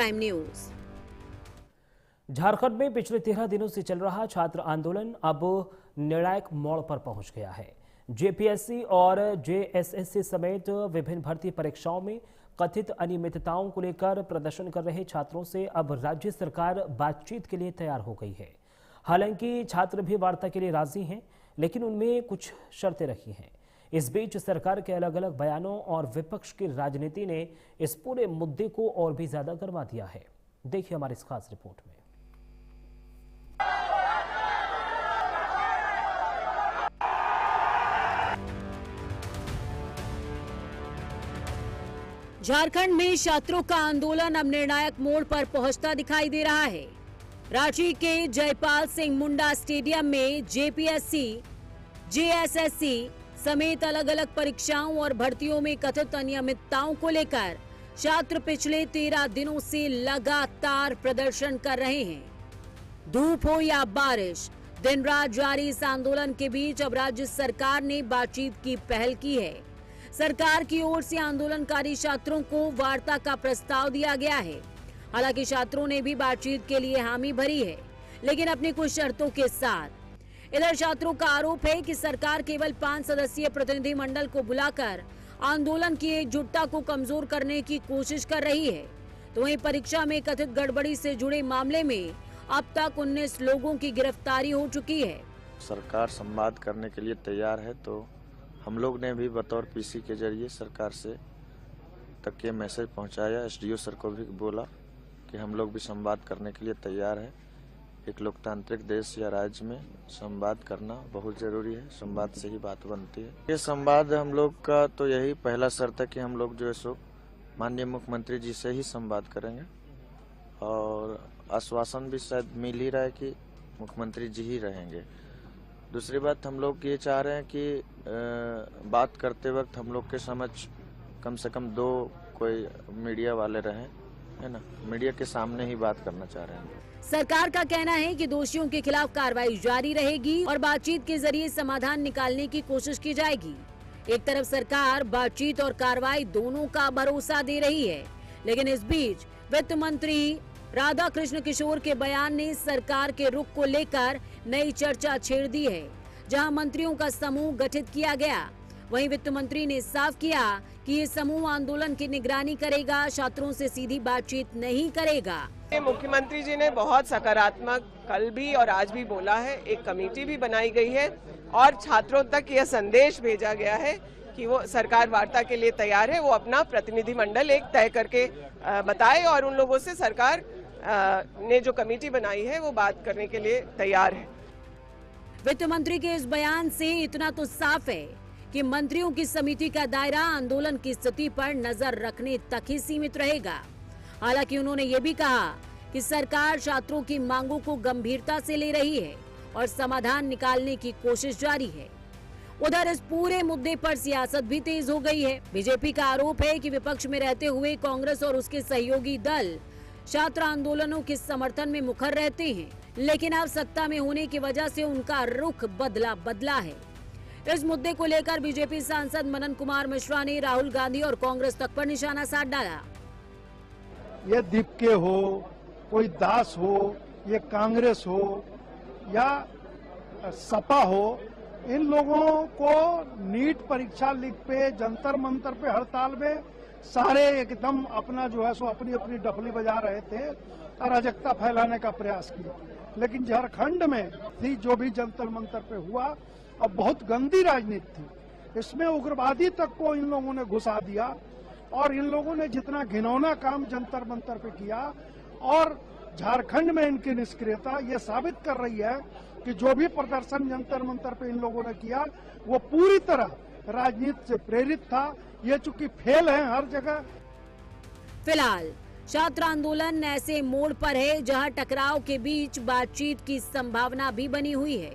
Prime news. Jharkhand में पिछले 13 दिनों से चल रहा छात्र आंदोलन अब निर्णायक मोड़ पर पहुंच गया है। जेपीएससी और जेएसएससी समेत विभिन्न भर्ती परीक्षाओं में कथित अनियमितताओं को लेकर प्रदर्शन कर रहे छात्रों से अब राज्य सरकार बातचीत के लिए तैयार हो गई है। हालांकि छात्र भी वार्ता के लिए राजी हैं, लेकिन उनमें कुछ शर्तें रखी हैं। इस बीच सरकार के अलग अलग बयानों और विपक्ष की राजनीति ने इस पूरे मुद्दे को और भी ज्यादा गरमा दिया है। देखिए हमारी इस खास रिपोर्ट में। झारखंड में छात्रों का आंदोलन अब निर्णायक मोड़ पर पहुंचता दिखाई दे रहा है। रांची के जयपाल सिंह मुंडा स्टेडियम में जेपीएससी, जेएसएससी समेत अलग अलग परीक्षाओं और भर्तियों में कथित अनियमितताओं को लेकर छात्र पिछले 13 दिनों से लगातार प्रदर्शन कर रहे हैं। धूप हो या बारिश, दिन रात जारी इस आंदोलन के बीच अब राज्य सरकार ने बातचीत की पहल की है। सरकार की ओर से आंदोलनकारी छात्रों को वार्ता का प्रस्ताव दिया गया है। हालांकि छात्रों ने भी बातचीत के लिए हामी भरी है, लेकिन अपनी कुछ शर्तों के साथ। इधर छात्रों का आरोप है कि सरकार केवल 5 सदस्यीय प्रतिनिधि मंडल को बुलाकर आंदोलन की एकजुटता को कमजोर करने की कोशिश कर रही है। तो वहीं परीक्षा में कथित गड़बड़ी से जुड़े मामले में अब तक 19 लोगों की गिरफ्तारी हो चुकी है। सरकार संवाद करने के लिए तैयार है, तो हम लोग ने भी बतौर पीसी के जरिए सरकार से तक ये मैसेज पहुंचाया। एसडीओ सर को भी बोला कि हम लोग भी संवाद करने के लिए तैयार है। एक लोकतांत्रिक देश या राज्य में संवाद करना बहुत जरूरी है। संवाद से ही बात बनती है। ये संवाद हम लोग का तो यही पहला शर्त है कि हम लोग जो है सो माननीय मुख्यमंत्री जी से ही संवाद करेंगे, और आश्वासन भी शायद मिल ही रहा है कि मुख्यमंत्री जी ही रहेंगे। दूसरी बात, हम लोग ये चाह रहे हैं कि बात करते वक्त हम लोग के समझ कम से कम 2 कोई मीडिया वाले रहें, है ना। मीडिया के सामने ही बात करना चाह रहे हैं। सरकार का कहना है कि दोषियों के खिलाफ कार्रवाई जारी रहेगी और बातचीत के जरिए समाधान निकालने की कोशिश की जाएगी। एक तरफ सरकार बातचीत और कार्रवाई दोनों का भरोसा दे रही है, लेकिन इस बीच वित्त मंत्री राधा कृष्ण किशोर के बयान ने सरकार के रुख को लेकर नई चर्चा छेड़ दी है। जहां मंत्रियों का समूह गठित किया गया, वहीं वित्त मंत्री ने साफ किया कि ये समूह आंदोलन की निगरानी करेगा, छात्रों से सीधी बातचीत नहीं करेगा। मुख्यमंत्री जी ने बहुत सकारात्मक कल भी और आज भी बोला है। एक कमेटी भी बनाई गई है और छात्रों तक यह संदेश भेजा गया है कि वो सरकार वार्ता के लिए तैयार है। वो अपना प्रतिनिधि मंडल एक तय करके बताए, और उन लोगों से सरकार ने जो कमेटी बनाई है वो बात करने के लिए तैयार है। वित्त मंत्री के इस बयान से इतना तो साफ है कि मंत्रियों की समिति का दायरा आंदोलन की स्थिति पर नजर रखने तक ही सीमित रहेगा। हालांकि उन्होंने ये भी कहा कि सरकार छात्रों की मांगों को गंभीरता से ले रही है और समाधान निकालने की कोशिश जारी है। उधर इस पूरे मुद्दे पर सियासत भी तेज हो गई है। बीजेपी का आरोप है कि विपक्ष में रहते हुए कांग्रेस और उसके सहयोगी दल छात्र आंदोलनों के समर्थन में मुखर रहते हैं, लेकिन अब सत्ता में होने की वजह से उनका रुख बदला है। इस मुद्दे को लेकर बीजेपी सांसद मनन कुमार मिश्रा ने राहुल गांधी और कांग्रेस तक पर निशाना साध डाला। ये दीपके हो, कोई दास हो, ये कांग्रेस हो या सपा हो, इन लोगों को नीट परीक्षा लीक पे, जंतर मंतर पे, हड़ताल में सारे एकदम अपना जो है सो अपनी अपनी डफली बजा रहे थे, अराजकता फैलाने का प्रयास किया। लेकिन झारखंड में थी जो भी जंतर मंतर पे हुआ, अब बहुत गंदी राजनीति थी। इसमें उग्रवादी तक को इन लोगों ने घुसा दिया, और इन लोगों ने जितना घिनौना काम जंतर मंतर पे किया, और झारखंड में इनकी निष्क्रियता ये साबित कर रही है कि जो भी प्रदर्शन जंतर मंतर पे इन लोगों ने किया वो पूरी तरह राजनीति से प्रेरित था। ये चूंकि फेल है हर जगह। फिलहाल छात्र आंदोलन ऐसे मोड़ पर है जहां टकराव के बीच बातचीत की संभावना भी बनी हुई है।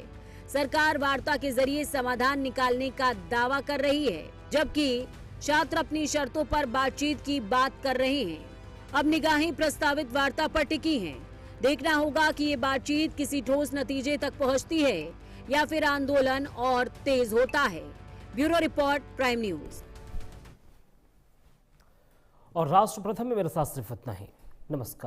सरकार वार्ता के जरिए समाधान निकालने का दावा कर रही है, जबकि छात्र अपनी शर्तों पर बातचीत की बात कर रहे हैं। अब निगाहें प्रस्तावित वार्ता पर टिकी हैं। देखना होगा कि ये बातचीत किसी ठोस नतीजे तक पहुंचती है या फिर आंदोलन और तेज होता है। Bureau report, prime news. और राष्ट्र प्रथम में मेरे साथ सिर्फ इतना ही। नमस्कार।